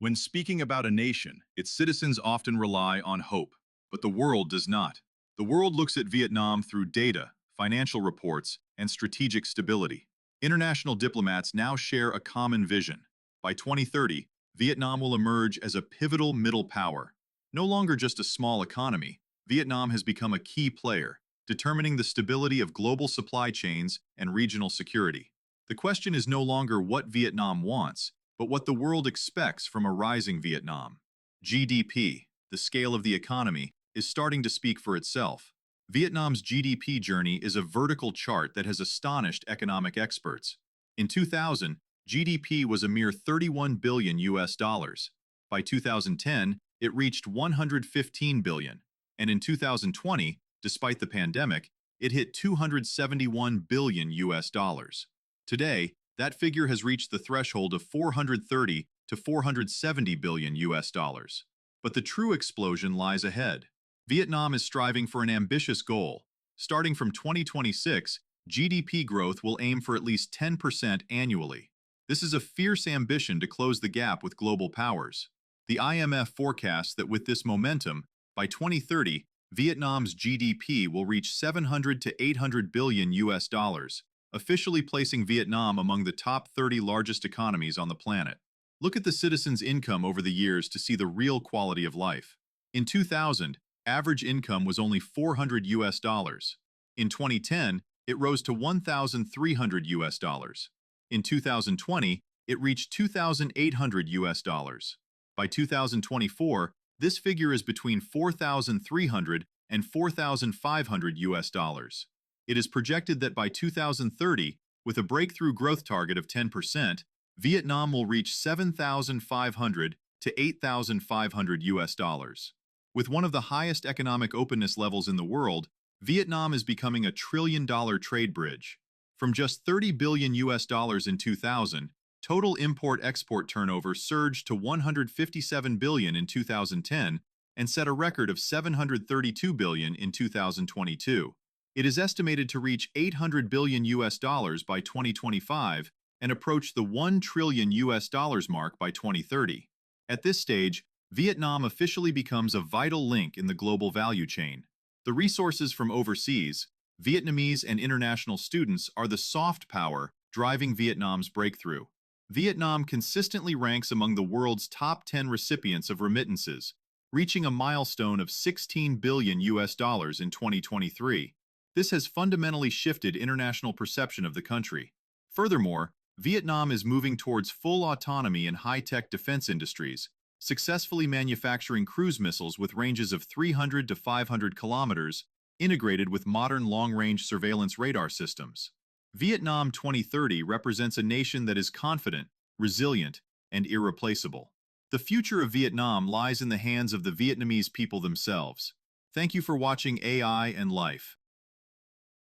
When speaking about a nation, its citizens often rely on hope, but the world does not. The world looks at Vietnam through data, financial reports, and strategic stability. International diplomats now share a common vision. By 2030, Vietnam will emerge as a pivotal middle power. No longer just a small economy, Vietnam has become a key player, determining the stability of global supply chains and regional security. The question is no longer what Vietnam wants, but what the world expects from a rising Vietnam. GDP, the scale of the economy, is starting to speak for itself. Vietnam's GDP journey is a vertical chart that has astonished economic experts. In 2000, GDP was a mere 31 billion US dollars. By 2010, it reached 115 billion, and in 2020, despite the pandemic, it hit 271 billion US dollars. Today, that figure has reached the threshold of 430 to 470 billion US dollars. But the true explosion lies ahead. Vietnam is striving for an ambitious goal. Starting from 2026, GDP growth will aim for at least 10% annually. This is a fierce ambition to close the gap with global powers. The IMF forecasts that with this momentum, by 2030, Vietnam's GDP will reach 700 to 800 billion US dollars, officially placing Vietnam among the top 30 largest economies on the planet. Look at the citizens' income over the years to see the real quality of life. In 2000, average income was only 400 US dollars. In 2010, it rose to 1,300 US dollars. In 2020, it reached 2,800 US dollars. By 2024, this figure is between 4,300 and 4,500 US dollars. It is projected that by 2030, with a breakthrough growth target of 10%, Vietnam will reach 7,500 to 8,500 US dollars. With one of the highest economic openness levels in the world, Vietnam is becoming a trillion-dollar trade bridge. From just 30 billion US dollars in 2000, total import-export turnover surged to 157 billion in 2010 and set a record of 732 billion in 2022. It is estimated to reach 800 billion US dollars by 2025 and approach the 1 trillion US dollars mark by 2030. At this stage, Vietnam officially becomes a vital link in the global value chain. The resources from overseas, Vietnamese and international students are the soft power driving Vietnam's breakthrough. Vietnam consistently ranks among the world's top 10 recipients of remittances, reaching a milestone of 16 billion US dollars in 2023. This has fundamentally shifted international perception of the country. Furthermore, Vietnam is moving towards full autonomy in high-tech defense industries, successfully manufacturing cruise missiles with ranges of 300 to 500 kilometers, integrated with modern long-range surveillance radar systems. Vietnam 2030 represents a nation that is confident, resilient, and irreplaceable. The future of Vietnam lies in the hands of the Vietnamese people themselves. Thank you for watching AI and Life.